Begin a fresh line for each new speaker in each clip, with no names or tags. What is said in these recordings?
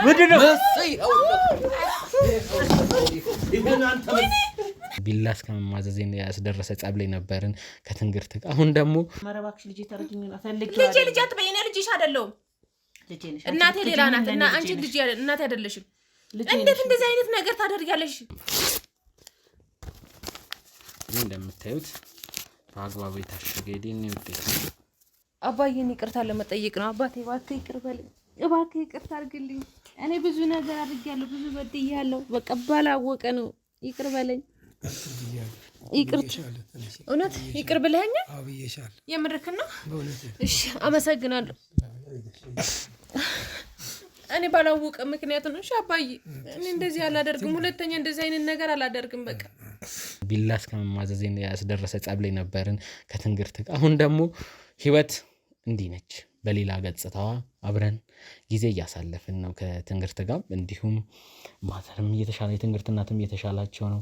ምንድነው ቢላ እስከመማዘዝ ያስደረሰ ጸብ ላይ ነበርን ከትንግርት ጋር አሁን ደግሞ
ማረባክሽ ልጅ ተረጅኝና ፈልግ
ልጅ አትበይኝ ልጅሽ አይደለም እናቴ ሌላ ናት እና አንቺ ልጅ እናቴ አይደለሽም እንዴት እንደዚህ አይነት ነገር ታደርጋለሽ
እንደምታዩት በአግባቡ የታሸገ ዲኤንኤ ውጤት ነው
አባዬን ይቅርታ ለመጠየቅ ነው አባቴ እባክህ ይቅር በለኝ እባክህ ይቅርታ አድርግልኝ እኔ ብዙ ነገር አድርጌያለሁ ብዙ በድያለሁ በቃ ባላወቀ ነው ይቅር በለኝ እውነት ይቅር ብለኸኛ የምርክና እሺ አመሰግናለሁ እኔ ባላወቀ ምክንያት ነው እሺ አባዬ እኔ እንደዚህ አላደርግም ሁለተኛ እንደዚህ አይነት ነገር አላደርግም በቃ
ቢላ እስከመማዘዝ ያስደረሰ ጸብ ላይ ነበርን ከትንግርት ጋር አሁን ደግሞ ህይወት እንዲህ ነች በሌላ ገጽታዋ አብረን ጊዜ እያሳለፍን ነው ከትንግርት ጋር እንዲሁም ማተርም እየተሻለ የትንግርት እናትም እየተሻላቸው ነው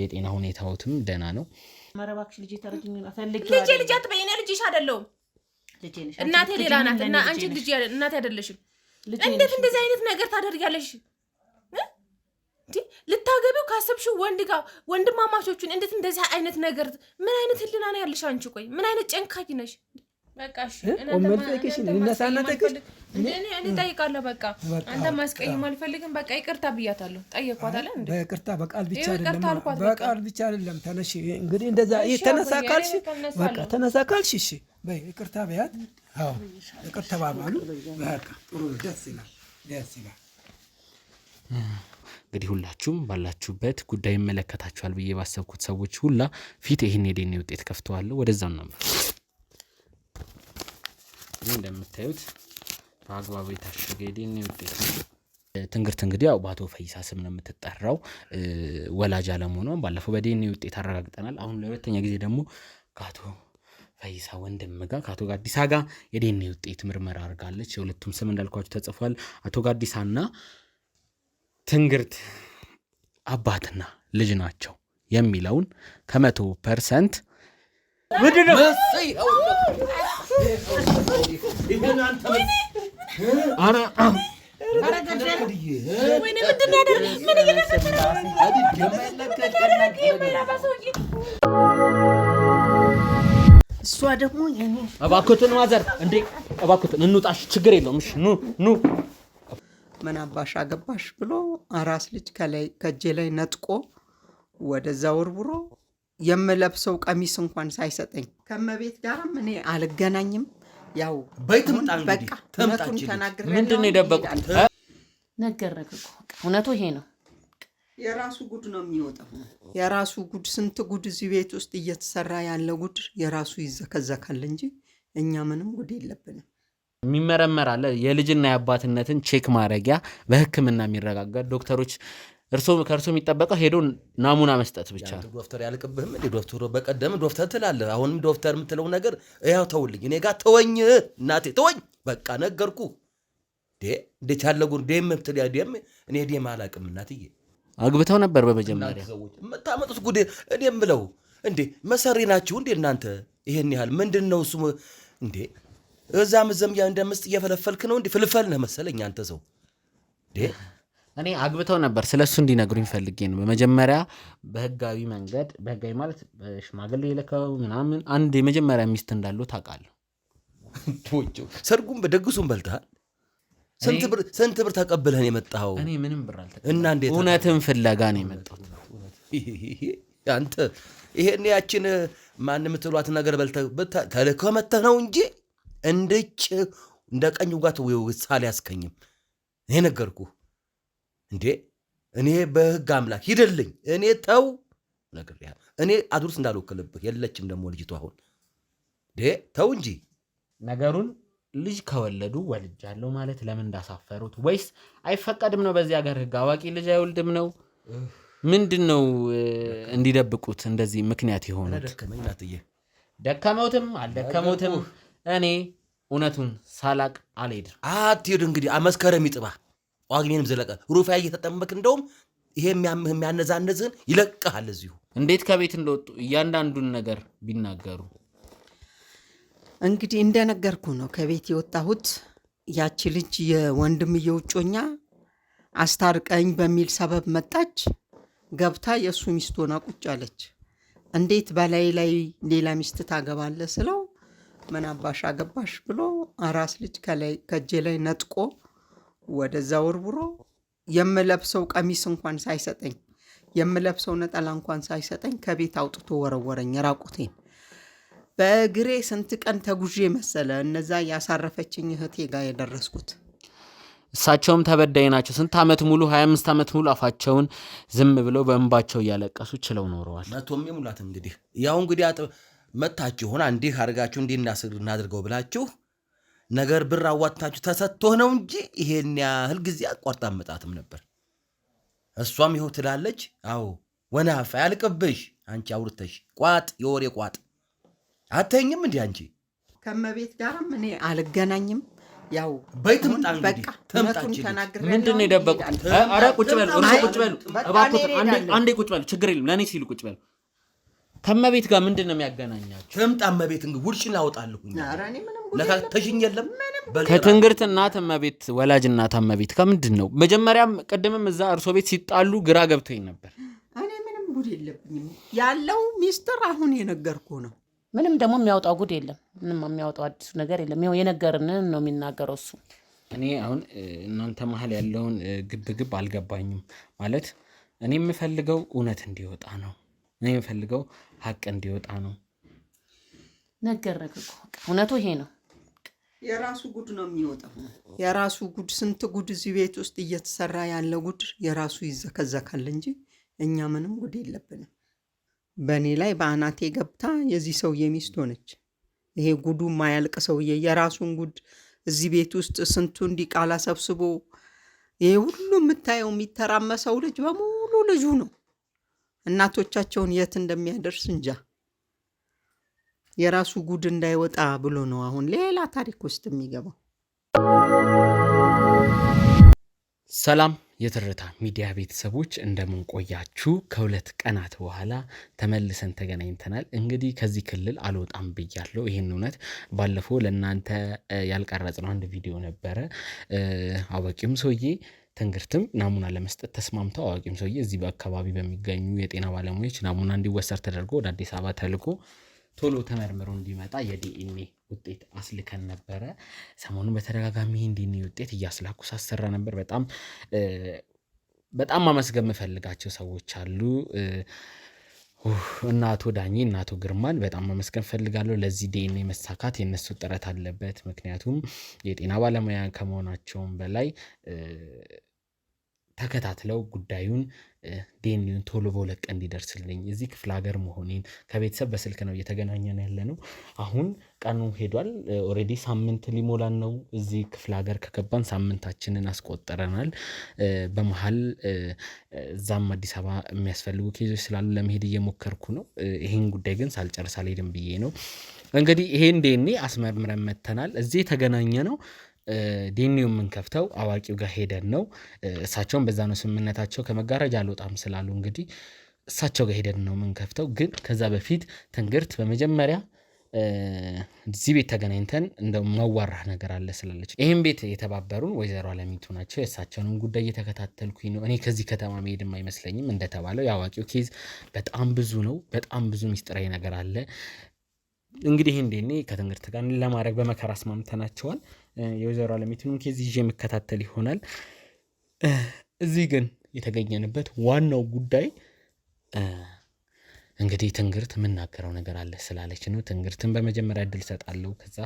የጤና ሁኔታውም ደህና ነው
ማረባክሽ ልጅ ተረጅኝና ፈልግ
ልጅ አትበይኝ ልጅሽ አይደለም እናቴ ሌላ ናት እና አንቺ ልጅ እናቴ አይደለሽም እንዴት እንደዚህ አይነት ነገር ታደርጋለሽ ልታገቢው ካሰብሽው ወንድ ጋር ወንድማማቾቹን እንዴት እንደዚህ አይነት ነገር ምን አይነት ህልና ነው ያለሽ አንቺ ቆይ ምን አይነት ጨንካኝ ነሽ በቃ እሺ እኔ ጠይቃለሁ በቃ አንተ ማስቀየም አልፈልግም በቃ ይቅርታ ብያታለሁ ጠየኳት አለ እንዴ
በይቅርታ በቃል ብቻ አይደለም ተነሽ እንግዲህ እንደዛ ተነሳካልሽ በቃ ተነሳካልሽ እሺ በይ ይቅርታ በያት አዎ ይቅርታ ባባሉ በቃ ጥሩ ደስ ይላል
እንግዲህ ሁላችሁም ባላችሁበት ጉዳይ ይመለከታችኋል ብዬ ባሰብኩት ሰዎች ሁላ ፊት ይሄን የዲኤንኤ ውጤት ከፍተዋል ወደዛው ነው እንደምታዩት በአግባቡ የታሸገ ዲኤንኤ ውጤት ነው ትንግርት እንግዲህ ያው ባቶ ፈይሳ ስም ነው የምትጠራው ወላጅ አለመሆኗን ባለፈው በዲኤንኤ ውጤት አረጋግጠናል አሁን ለሁለተኛ ጊዜ ደግሞ ካቶ ፈይሳ ወንድም ጋር ካቶ ጋዲሳ ጋር የዲኤንኤ ውጤት ምርመራ አድርጋለች የሁለቱም ስም እንዳልኳችሁ ተጽፏል አቶ ጋዲሳና ትንግርት አባትና ልጅ ናቸው የሚለውን ከ100%
ምንድነው
አረ
ወይኔ ምንድነው ያደረገ ምን እየተፈጠረ
እሷ ደግሞ የኔ
እባክዎትን ማዘር እንዴ እባክዎትን እንውጣሽ ችግር የለውም እሺ ኑ
ምን አባሽ አገባሽ ብሎ አራስ ልጅ ከላይ ከጄ ላይ ነጥቆ ወደዛ ወርውሮ የምለብሰው ቀሚስ እንኳን ሳይሰጠኝ ከመቤት ጋርም እኔ አልገናኝም ያው
በይትምጣ እንግዲህ
ተምጣች ተናግረኝ
ምንድነው የደበቁት
ነገረክ እኮ እውነቱ ይሄ ነው
የራሱ ጉድ ነው የሚወጣው የራሱ ጉድ ስንት ጉድ እዚህ ቤት ውስጥ እየተሰራ ያለ ጉድ የራሱ ይዘከዘካል እንጂ እኛ ምንም ጉድ የለብንም
የሚመረመር አለ የልጅና የአባትነትን ቼክ ማድረጊያ በህክምና የሚረጋገጥ ዶክተሮች ከእርሶ የሚጠበቀው ሄዶ ናሙና መስጠት ብቻ ነው
ዶክተር ያልቅብህም እንዴ ዶክተሩ በቀደም ዶክተር ትላለህ አሁንም ዶክተር የምትለው ነገር ያው ተውልኝ እኔ ጋር ተወኝ እናቴ ተወኝ በቃ ነገርኩ እንዴት ያለ ጉድ ደም ምትል ያ ደም እኔ ደም አላቅም እናትዬ
አግብተው ነበር በመጀመሪያ
መታመጡት ጉድ እኔም ብለው እንዴ መሰሪ ናችሁ እንዴ እናንተ ይሄን ያህል ምንድነው እሱ እንዴ እዛም ያ እንደምስጥ እየፈለፈልክ ነው እንዴ ፍልፈል ነህ መሰለኝ አንተ ሰው
እኔ አግብተው ነበር ስለሱ እንዲነግሩኝ ፈልጌ ነው በመጀመሪያ በህጋዊ መንገድ በህጋዊ ማለት በሽማግሌ ይለከው ምናምን አንድ የመጀመሪያ ሚስት እንዳለው ታውቃለህ
ቶጆ ሰርጉም በደግሱም በልተሃል ስንት ብር ተቀበለህ ነው የመጣው
እኔ ምንም ብር አልተቀበልኩም
እና እንዴት
እውነትን ፍለጋ ነው የመጣሁት
አንተ ይሄን ያችን ማን የምትሏት ነገር በልተህ ተልከህ መተህ ነው እንጂ እንደች እንደ ቀኝ ጋር ሳል ያስከኝም እኔ ነገርኩህ እንዴ እኔ በህግ አምላክ ሂደልኝ እኔ ተው ነገር ያ እኔ አድሩስ እንዳልወከለብህ የለችም ደሞ ልጅቷ አሁን ተው እንጂ
ነገሩን ልጅ ከወለዱ ወልጃለሁ ማለት ለምን እንዳሳፈሩት ወይስ አይፈቀድም ነው በዚህ ሀገር ህግ አዋቂ ልጅ አይወልድም ነው ምንድነው እንዲደብቁት እንደዚህ ምክንያት ይሆናል
ደከመኝ ናትዬ
ደከመውትም አልደከመውትም እኔ እውነቱን ሳላቅ አልሄድም
አትሄድ እንግዲህ አመስከረም ይጥባ ዋግኔንም ዘለቀ ሩፋይ እየተጠመክ እንደውም ይሄ የሚያነዛነዝን ይለቅሃል እዚሁ
እንዴት ከቤት እንደወጡ እያንዳንዱን ነገር ቢናገሩ
እንግዲህ እንደነገርኩ ነው ከቤት የወጣሁት ያቺ ልጅ የወንድም የውጮኛ አስታርቀኝ በሚል ሰበብ መጣች። ገብታ የእሱ ሚስት ሆና ቁጭ አለች። እንዴት በላይ ላይ ሌላ ሚስት ታገባለህ ስለው ምን አባሽ አገባሽ ብሎ አራስ ልጅ ከእጄ ላይ ነጥቆ ወደዛ ወርውሮ የምለብሰው ቀሚስ እንኳን ሳይሰጠኝ የምለብሰው ነጠላ እንኳን ሳይሰጠኝ ከቤት አውጥቶ ወረወረኝ ራቁቴን። በእግሬ ስንት ቀን ተጉዤ መሰለ እነዛ ያሳረፈችኝ እህቴ ጋር የደረስኩት።
እሳቸውም ተበዳይ ናቸው። ስንት ዓመት ሙሉ 25 ዓመት ሙሉ አፋቸውን ዝም ብለው በእንባቸው እያለቀሱ ችለው ኖረዋል።
መቶም ሙላት እንግዲህ ያው እንግዲህ መታችሁ ሆና እንዲህ አድርጋችሁ እንዲህ እናድርገው ብላችሁ ነገር ብር አዋጥታችሁ ተሰጥቶህ ነው እንጂ ይሄን ያህል ጊዜ አቋርጣ መጣትም ነበር። እሷም ይኸው ትላለች። አዎ ወናፍ ያልቅብሽ አንቺ አውርተሽ ቋጥ የወሬ ቋጥ አተኝም እንዴ አንቺ
ከመቤት ጋርም እኔ አልገናኝም። ያው
በይ ትምጣ እንግዲህ
ተምጣች ተናግረን
ምንድነው የደበቁት? ኧረ ቁጭ በሉ እርሶ ቁጭ በሉ እባክዎት፣ አንዴ ቁጭ በሉ ችግር የለም ለኔ ሲሉ ቁጭ በሉ። ከመቤት ጋር ምንድነው የሚያገናኛቸው?
ትምጣ መቤት እንግዲህ ውርሽን ላወጣለሁ ለካ ተሽኝ የለም
ከትንግርት እናት እመቤት ወላጅ እናት እመቤት ከምንድን ነው? መጀመሪያም ቅድምም እዛ እርሶ ቤት ሲጣሉ ግራ ገብቶኝ ነበር።
እኔ ምንም ጉድ የለብኝም። ያለው ሚስጥር አሁን የነገርኩ ነው።
ምንም ደግሞ የሚያወጣው ጉድ የለም። ምንም የሚያወጣው አዲሱ ነገር የለም። ይኸው የነገርንን ነው የሚናገረው እሱ።
እኔ አሁን እናንተ መሀል ያለውን ግብግብ አልገባኝም። ማለት እኔ የምፈልገው እውነት እንዲወጣ ነው። እኔ የምፈልገው ሀቅ እንዲወጣ ነው።
ነገረክ እኮ እውነቱ ይሄ ነው።
የራሱ ጉድ ነው የሚወጣው። የራሱ ጉድ፣ ስንት ጉድ እዚህ ቤት ውስጥ እየተሰራ ያለ ጉድ የራሱ ይዘከዘካል እንጂ እኛ ምንም ጉድ የለብንም። በእኔ ላይ በአናቴ ገብታ የዚህ ሰውዬ ሚስት ሆነች። ይሄ ጉዱ ማያልቅ ሰውዬ የራሱን ጉድ እዚህ ቤት ውስጥ ስንቱ እንዲቃላ ሰብስቦ ይሄ ሁሉ የምታየው የሚተራመሰው ልጅ በሙሉ ልጁ ነው። እናቶቻቸውን የት እንደሚያደርስ እንጃ። የራሱ ጉድ እንዳይወጣ ብሎ ነው አሁን ሌላ ታሪክ ውስጥ የሚገባው።
ሰላም የትርታ ሚዲያ ቤተሰቦች እንደምን ቆያችሁ? ከሁለት ቀናት በኋላ ተመልሰን ተገናኝተናል። እንግዲህ ከዚህ ክልል አልወጣም ብያለሁ። ይህን እውነት ባለፈው ለእናንተ ያልቀረጽነው አንድ ቪዲዮ ነበረ። አዋቂውም ሰውዬ ትንግርትም ናሙና ለመስጠት ተስማምተው አዋቂውም ሰውዬ እዚህ በአካባቢ በሚገኙ የጤና ባለሙያዎች ናሙና እንዲወሰድ ተደርጎ ወደ አዲስ አበባ ተልኮ ቶሎ ተመርምሮ እንዲመጣ የዲኤንኤ ውጤት አስልከን ነበረ። ሰሞኑን በተደጋጋሚ ዲኤንኤ ውጤት እያስላኩ ሳሰራ ነበር። በጣም ማመስገን የምፈልጋቸው ሰዎች አሉ። እና አቶ ዳኜ እና አቶ ግርማን በጣም ማመስገን ፈልጋለሁ። ለዚህ ዲኤንኤ መሳካት የነሱ ጥረት አለበት። ምክንያቱም የጤና ባለሙያ ከመሆናቸውም በላይ ተከታትለው ጉዳዩን ዲኤንኤውን ቶሎ በሁለት ቀን እንዲደርስልኝ እዚህ ክፍለ ሀገር መሆኔን ከቤተሰብ በስልክ ነው እየተገናኘን ያለ ነው። አሁን ቀኑ ሄዷል። ኦልሬዲ ሳምንት ሊሞላን ነው። እዚህ ክፍለ ሀገር ከገባን ሳምንታችንን አስቆጠረናል። በመሀል እዛም አዲስ አበባ የሚያስፈልጉ ኬዞች ስላሉ ለመሄድ እየሞከርኩ ነው። ይህን ጉዳይ ግን ሳልጨርስ አልሄድም ብዬ ነው። እንግዲህ ይሄን ዲኤንኤ አስመርምረን መተናል። እዚህ የተገናኘ ነው። ዲኤንኤው የምንከፍተው አዋቂው ጋር ሄደን ነው። እሳቸውን በዛ ነው ስምምነታቸው። ከመጋረጃ አልወጣም ስላሉ እንግዲህ እሳቸው ጋር ሄደን ነው የምንከፍተው። ግን ከዛ በፊት ትንግርት በመጀመሪያ እዚህ ቤት ተገናኝተን እንደው ማዋራህ ነገር አለ ስላለች ይህን ቤት የተባበሩን ወይዘሮ አለሚቱ ናቸው። የእሳቸውንም ጉዳይ እየተከታተልኩኝ ነው። እኔ ከዚህ ከተማ መሄድም አይመስለኝም። እንደተባለው የአዋቂው ኬዝ በጣም ብዙ ነው። በጣም ብዙ ሚስጥራዊ ነገር አለ። እንግዲህ እንዴኔ ከትንግርት ጋር ለማድረግ በመከራ አስማምተናቸዋል። የወይዘሮ አለሚቱን ኬዝ ይዤ የምከታተል ይሆናል። እዚህ ግን የተገኘንበት ዋናው ጉዳይ እንግዲህ ትንግርት የምናገረው ነገር አለ ስላለች ነው። ትንግርትን በመጀመሪያ እድል ሰጣለሁ። ከዛ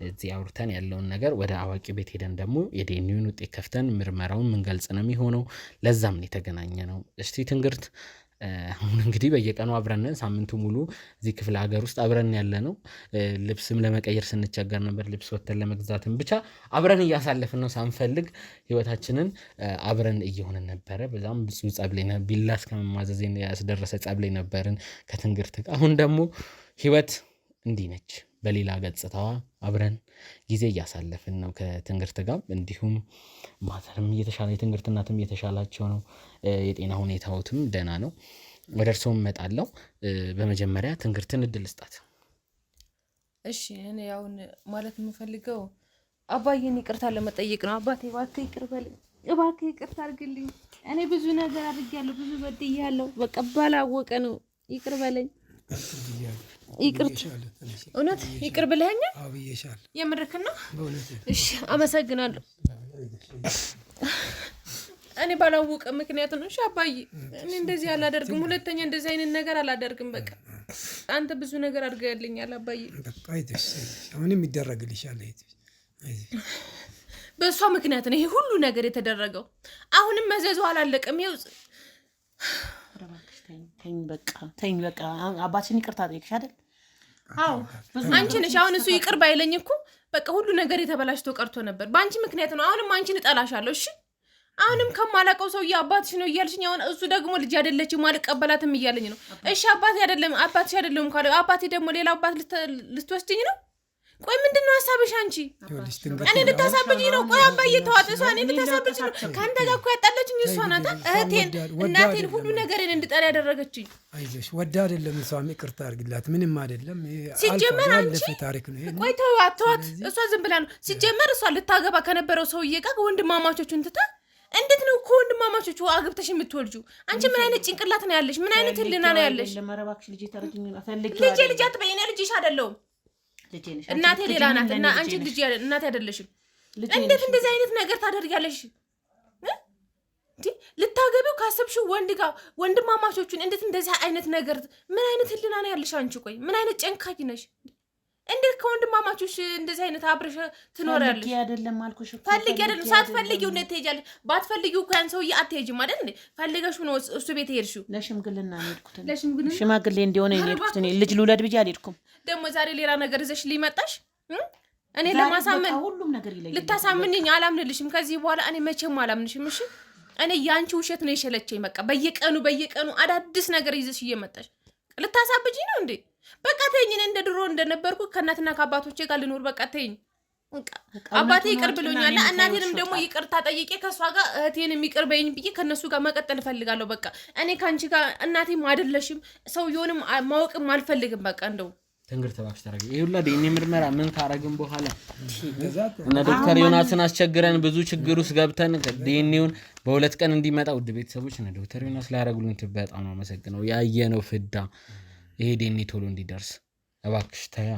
እዚህ አውርተን ያለውን ነገር ወደ አዋቂ ቤት ሄደን ደግሞ የዲኤንኤውን ውጤት ከፍተን ምርመራውን ምንገልጽ ነው የሚሆነው። ለዛም ነው የተገናኘ ነው። እስቲ ትንግርት አሁን እንግዲህ በየቀኑ አብረን ሳምንቱ ሙሉ እዚህ ክፍለ ሀገር ውስጥ አብረን ያለ ነው። ልብስም ለመቀየር ስንቸገር ነበር። ልብስ ወተን ለመግዛትም ብቻ አብረን እያሳለፍን ነው። ሳንፈልግ ህይወታችንን አብረን እየሆነን ነበረ። በዛም ብዙ ጸብ ላይ ቢላ እስከመማዘዝ ያስደረሰ ጸብ ላይ ነበርን ከትንግርት ጋር። አሁን ደግሞ ህይወት እንዲህ ነች። በሌላ ገጽታዋ አብረን ጊዜ እያሳለፍን ነው ከትንግርት ጋር። እንዲሁም ማተርም እየተሻለ የትንግርት እናትም እየተሻላቸው ነው። የጤና ሁኔታዎትም ደህና ነው። ወደ እርስዎም እመጣለሁ። በመጀመሪያ ትንግርትን እድል ስጣት።
እሺ፣ እኔ አሁን ማለት የምፈልገው አባዬን ይቅርታ ለመጠየቅ ነው። አባቴ እባክህ ይቅር በለኝ። እባክህ ይቅርታ አድርግልኝ። እኔ ብዙ ነገር አድርጌያለሁ፣ ብዙ በድያለሁ። በቃ ባላወቀ ነው። ይቅር በለኝ። እውነት ይቅር ብለኸኛል?
አዎ ብዬሻለሁ።
የምርክና
በእውነት
እሺ፣ አመሰግናለሁ። እኔ ባላወቀ ምክንያት ነው። እሺ አባዬ፣ እኔ እንደዚህ አላደርግም። ሁለተኛ እንደዚህ አይነት ነገር አላደርግም። በቃ አንተ ብዙ ነገር አድርገህልኛል አባዬ።
በቃ አይተሽ አሁንም ይደረግልሻል።
በእሷ ምክንያት ነው ይሄ ሁሉ ነገር የተደረገው። አሁንም መዘዙ አላለቀም። ይኸው
ተኝ በቃ አባትሽን ይቅርታ ጠይቅሽ አይደል?
አዎ አንቺ ነሽ። አሁን እሱ ይቅር ባይለኝ እኮ በቃ ሁሉ ነገር የተበላሽቶ ቀርቶ ነበር። በአንቺ ምክንያት ነው። አሁንም አንቺን እጠላሻለሁ። እሺ አሁንም ከማላውቀው ሰውዬ አባትሽ ነው እያልሽኝ፣ አሁን እሱ ደግሞ ልጅ አይደለችም አልቀበላትም እያለኝ ነው። እሺ አባቴ አይደለም አባትሽ አይደለም ካለ አባቴ ደግሞ ሌላ አባት ልትወስጂኝ ነው? ቆይ ምንድነው ሐሳብሽ አንቺ? እኔ ልታሳብጂኝ ነው? ቆይ አባዬ ተዋት። እሷ እኔ ልታሳብጂኝ ነው? ካንተ ጋር እኮ ያጣለችኝ እሷ ናት። እህቴን፣ እናቴን፣ ሁሉ ነገሬን እንድጠላ ያደረገችኝ።
አይዞሽ ወዳ አይደለም። እሷም ይቅርታ አድርግላት። ምንም አይደለም።
ሲጀመር አንቺ
ታሪክ ነው።
ቆይ ተዋት። እሷ ዝም ብላ ነው። ሲጀመር እሷ ልታገባ ከነበረው ሰውዬ ጋር ወንድማማቾቹን ትታ እንዴት ነው ከወንድማማቾቹ አግብተሽ የምትወልጁ? አንቺ ምን አይነት ጭንቅላት ነው ያለሽ? ምን አይነት ህልና ነው ያለሽ? ልጄ አትበይ። እኔ ልጅሽ አይደለሁም። እናቴ ሌላ ናት እና አንቺ ልጅ እናቴ አይደለሽም። እንዴት እንደዚህ አይነት ነገር ታደርጊያለሽ? ልታገቢው ካሰብሽው ወንድ ጋር ወንድማማቾቹን እንዴት እንደዚህ አይነት ነገር? ምን አይነት ህልና ነው ያለሽ አንቺ? ቆይ ምን አይነት ጨንካኝ ነሽ? እንዴት ከወንድማማቾች እንደዚህ አይነት አብረሽ ትኖሪያለሽ?
ፈልጊ አይደለም አልኩሽ እኮ።
ፈልጊ አይደለም። ሳትፈልጊው እንዴት ትሄጃለሽ? ባትፈልጊው እኮ ያን ሰውዬ አትሄጂም አይደል እንዴ? ፈልገሽው ነው እሱ ቤት ሄድሽው።
ለሽምግልና ነው የሄድኩት።
ለሽምግልና
ሽማግሌ እንዲሆነ የሄድኩት እኔ። ልጅ ልውለድ ብዬ አልሄድኩም።
ደግሞ ዛሬ ሌላ ነገር ይዘሽ ሊመጣሽ እኔ ለማሳመን
ሁሉም ነገር ይለኛል።
ልታሳምንኝ አላምንልሽም። ከዚህ በኋላ እኔ መቼም አላምንሽም። እሺ እኔ ያንቺ ውሸት ነው የሸለቸኝ። በቃ በየቀኑ አዳዲስ ነገር ይዘሽ እየመጣሽ ልታሳብጂኝ ነው እንዴ? በቃ ተይኝ። እንደ ድሮ እንደነበርኩ ከእናትና ከአባቶቼ ጋር ልኖር። በቃ ተይኝ። አባቴ ይቅር ብሎኛል። እናቴንም ደግሞ ይቅርታ ጠይቄ ከእሷ ጋር እህቴንም ይቅር በይኝ ብዬ ከእነሱ ጋር መቀጠል እፈልጋለሁ። በቃ እኔ ከአንቺ ጋር እናቴም አይደለሽም፣ ሰውየውንም ማወቅም አልፈልግም። በቃ እንደው
ትንግርት እባክሽ ተረጋጊ። ይሄ ሁላ ዲኤንኤ ምርመራ ምን ካረግን በኋላ እና ዶክተር ዮናስን አስቸግረን ብዙ ችግር ውስጥ ገብተን ዲኤንኤውን በሁለት ቀን እንዲመጣ ውድ ቤተሰቦች እና ዶክተር ዮናስ ላያረጉልን በጣም ነው አመሰግነው። ያየነው ፍዳ ይሄ ዲኤንኤ ቶሎ እንዲደርስ እባክሽ ተያ።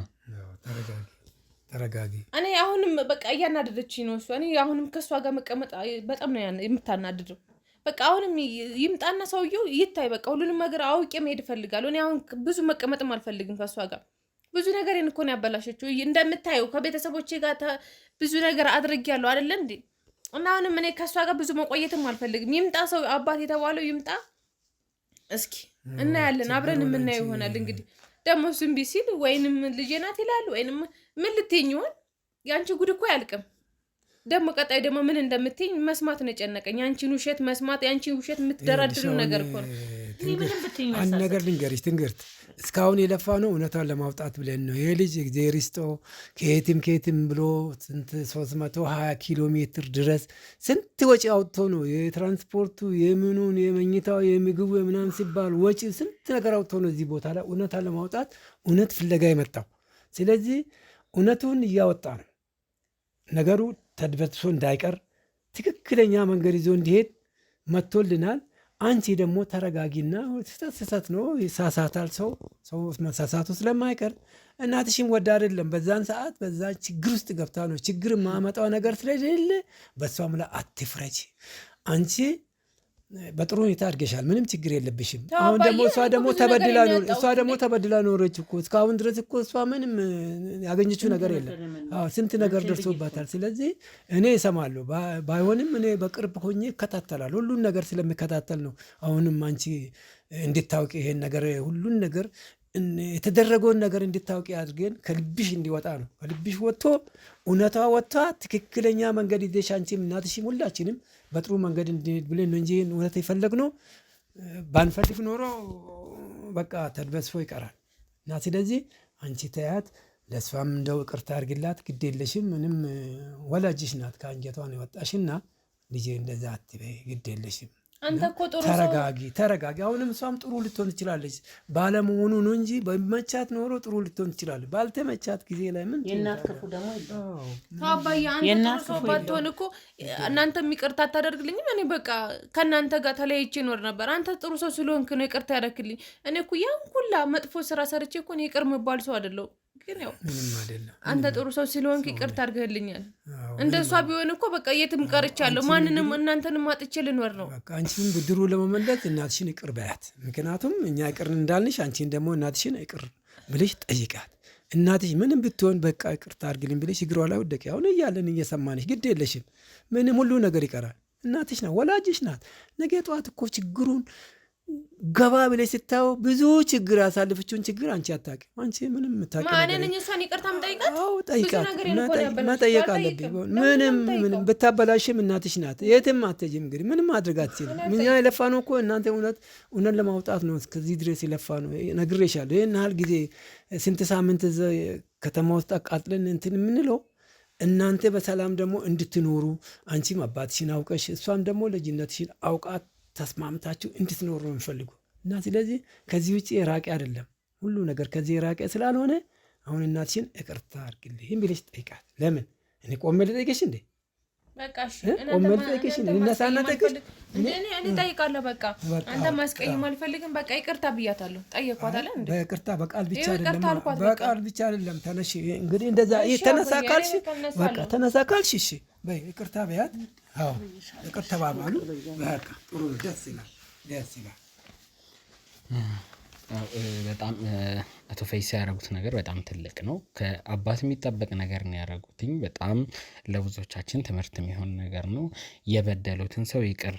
ተረጋጊ።
እኔ አሁንም በቃ እያናደደችኝ ነው እሷ። እኔ አሁንም ከእሷ ጋር መቀመጥ በጣም ነው የምታናድደው። በቃ አሁንም ይምጣና ሰውየው ይታይ። በቃ ሁሉንም ነገር አውቄ መሄድ እፈልጋለሁ። እኔ አሁን ብዙ መቀመጥም አልፈልግም ከእሷ ጋር። ብዙ ነገር እኮ ነው ያበላሸችው። እንደምታየው ከቤተሰቦቼ ጋር ብዙ ነገር አድርጌያለሁ አይደለ እንዴ? እና አሁንም እኔ ከእሷ ጋር ብዙ መቆየትም አልፈልግም። ይምጣ ሰው አባት የተባለው ይምጣ። እስኪ እናያለን፣ አብረን የምናየው ይሆናል። እንግዲህ ደግሞ እሱ እምቢ ሲል ወይንም ልጄ ናት ይላል ወይንም ምን ልትይኝ ይሆን? ያንቺ ጉድ እኮ አያልቅም። ደግሞ ቀጣይ ደግሞ ምን እንደምትይኝ መስማት ነው የጨነቀኝ። ያንቺን ውሸት መስማት፣ ያንቺን ውሸት የምትደረድሩ ነገር እኮ ነው።
አንድ ነገር ልንገርሽ ትንግርት፣ እስካሁን የለፋ ነው እውነቷን ለማውጣት ብለን ነው። ይሄ ልጅ እግዜር ይስጠው ከየትም ብሎ ስንት 320 ኪሎ ሜትር ድረስ ስንት ወጪ አውጥቶ ነው የትራንስፖርቱ፣ የምኑን፣ የመኝታው፣ የምግቡ ምናምን ሲባል ወጪ ስንት ነገር አውጥቶ ነው እዚህ ቦታ ላይ እውነቷን ለማውጣት እውነት ፍለጋ የመጣው። ስለዚህ እውነቱን እያወጣ ነው። ነገሩ ተድበስብሶ እንዳይቀር ትክክለኛ መንገድ ይዞ እንዲሄድ መጥቶልናል። አንቺ ደግሞ ተረጋጊና ስህተት ነው፣ ይሳሳታል። ሰው መሳሳቱ ስለማይቀር እናትሽም ወዳ አይደለም በዛን ሰዓት በዛ ችግር ውስጥ ገብታ ነው። ችግር ማመጣው ነገር ስለሌለ በሷም ላይ አትፍረጂ። አንቺ በጥሩ ሁኔታ አድገሻል፣ ምንም ችግር የለብሽም። አሁን ደግሞ እሷ ደግሞ ተበድላ ኖረች እኮ እስካሁን ድረስ እኮ እሷ ምንም ያገኘችው ነገር የለም። ስንት ነገር ደርሶባታል። ስለዚህ እኔ እሰማለሁ፣ ባይሆንም እኔ በቅርብ ሆኜ እከታተላለሁ። ሁሉን ነገር ስለሚከታተል ነው አሁንም አንቺ እንድታውቂ ይሄን ነገር ሁሉን ነገር የተደረገውን ነገር እንድታውቂ አድርገን ከልብሽ እንዲወጣ ነው። ከልብሽ ወጥቶ እውነቷ ወጥታ ትክክለኛ መንገድ ይዘሽ አንቺም እናትሽም ሁላችንም በጥሩ መንገድ እንድንሄድ ብለን ነው እንጂ እውነት የፈለግነው ባንፈልግ ኖሮ በቃ ተድበስፎ ይቀራል። እና ስለዚህ አንቺ ተያት፣ ለእሷም እንደው ይቅርታ አድርግላት፣ ግድ የለሽም። ምንም ወላጅሽ ናት፣ ከአንጀቷ ነው የወጣሽና ልጄ እንደዛ አትበይ፣ ግድ የለሽም።
አንተ እኮ ጥሩ ሰው
ተረጋጊ። አሁንም እሷም ጥሩ ልትሆን ትችላለች ባለመሆኑ ነው እንጂ በመቻት ኖሮ ጥሩ ልትሆን ትችላለች። ባልተመቻት ጊዜ ላይ ምን
የእናት ክፉ ደግሞ
አባዬ አንተ ጥሩ ሰው ባትሆን እኮ እናንተ ይቅርታ አታደርግልኝም? እኔ በቃ ከእናንተ ጋር ተለያይቼ እኖር ነበር። አንተ ጥሩ ሰው ስለሆንክ ነው ይቅርታ ያደረክልኝ። እኔ እኮ ያን ሁላ መጥፎ ስራ ሰርቼ እኮ እኔ ይቅር የምባል ሰው አይደለሁ። ግን ያው አንተ ጥሩ ሰው ስለሆንክ ይቅርታ አድርገህልኛል። እንደሷ ቢሆን እኮ በቃ የትም ቀርቻለሁ። ማንንም እናንተንም አጥቼ ልኖር ነው።
በቃ አንቺን ብድሩ ለመመለስ እናትሽን ይቅር በያት። ምክንያቱም እኛ ይቅር እንዳልንሽ አንቺን ደግሞ እናትሽን ይቅር ብለሽ ጠይቃት። እናትሽ ምንም ብትሆን በቃ ይቅርታ አድርግልኝ ብለሽ እግሯ ላይ ወደቂ። አሁን እያለን እየሰማንሽ ግድ የለሽም። ምንም ሁሉ ነገር ይቀራል። እናትሽ ናት፣ ወላጅሽ ናት። ነገ ጠዋት እኮ ችግሩን ገባ ብለሽ ስታየው ብዙ ችግር ያሳልፈችውን ችግር አንቺ አታውቂም። አንቺ ምንም የምታውቂው ነገር
ማንንም እሷን ይቅርታ መጠይቃት?
አዎ ጠይቃት፣ መጠየቅ አለብኝ። ምንም ብታበላሽም እናትሽ ናት፣ የትም አትሄጂም። እንግዲህ ምንም ማድረግ አትችልም። እኛ የለፋነው እኮ እናንተ እውነት ለማውጣት ነው እስከዚህ ድረስ የለፋነው። ነግሬሻለሁ። ይህን ያህል ጊዜ ስንት ሳምንት ከተማ ውስጥ አቃጥለን እንትን የምንለው እናንተ በሰላም ደግሞ እንድትኖሩ አንቺም አባትሽን አውቀሽ እሷም ደግሞ ልጅነትሽን አውቃት ተስማምታችሁ እንድትኖሩ ነው የምፈልጉ እና ስለዚህ ከዚህ ውጭ የራቀ አይደለም ሁሉ ነገር ከዚህ የራቀ ስላልሆነ አሁን እናትሽን ይቅርታ አድርግልኝ ብለሽ ጠይቃት። ለምን እኔ ቆሜ ልጠይቅሽ እንዴ?
በቃ እሺ
ቆሜ ልጠይቅሽ እነሳና ጠይቅሽ
እኔ እጠይቃለሁ። በቃ አንተ ማስቀየም አልፈልግም። በቃ ይቅርታ ብያታለሁ። ጠየኳት አለ እንዴ?
በይቅርታ በቃል ብቻ አይደለም በቃል ብቻ አይደለም። ተነሽ እንግዲህ እንደዛ ተነሳ ካልሽ በቃ ተነሳ ካልሽ እሺ በይ ይቅርታ በያት። አዎ ይቅርታ ተባባሉ። በቃ ጥሩ ደስ ይላል።
በጣም አቶ ፈይሳ ያደረጉት ነገር በጣም ትልቅ ነው። ከአባት የሚጠበቅ ነገር ነው ያደረጉትኝ። በጣም ለብዙዎቻችን ትምህርት የሚሆን ነገር ነው። የበደሉትን ሰው ይቅር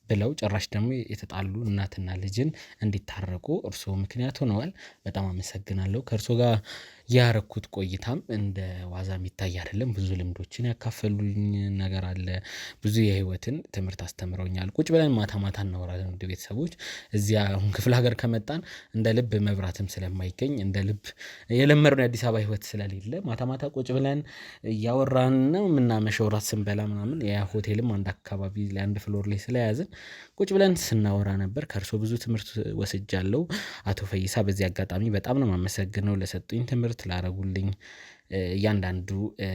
ብለው ጭራሽ ደግሞ የተጣሉ እናትና ልጅን እንዲታረቁ እርስዎ ምክንያት ሆነዋል። በጣም አመሰግናለሁ። ከእርስዎ ጋር ያረኩት ቆይታም እንደ ዋዛ የሚታይ አይደለም። ብዙ ልምዶችን ያካፈሉኝ ነገር አለ። ብዙ የህይወትን ትምህርት አስተምረውኛል። ቁጭ ብለን ማታ ማታ እናወራለን። ውድ ቤተሰቦች እዚያ አሁን ክፍለ ሀገር ከመጣን እንደ ልብ መብራትም ስለማይገኝ እንደ ልብ የለመድነው የአዲስ አበባ ህይወት ስለሌለ ማታ ማታ ቁጭ ብለን እያወራን ነው የምናመሸው። ራት ስንበላ ምናምን ሆቴልም አንድ አካባቢ ላይ አንድ ፍሎር ላይ ስለያዝን ቁጭ ብለን ስናወራ ነበር። ከእርሶ ብዙ ትምህርት ወስጃለሁ። አቶ ፈይሳ በዚህ አጋጣሚ በጣም ነው የማመሰግነው ለሰጡኝ ትምህርት ላረጉልኝ እያንዳንዱ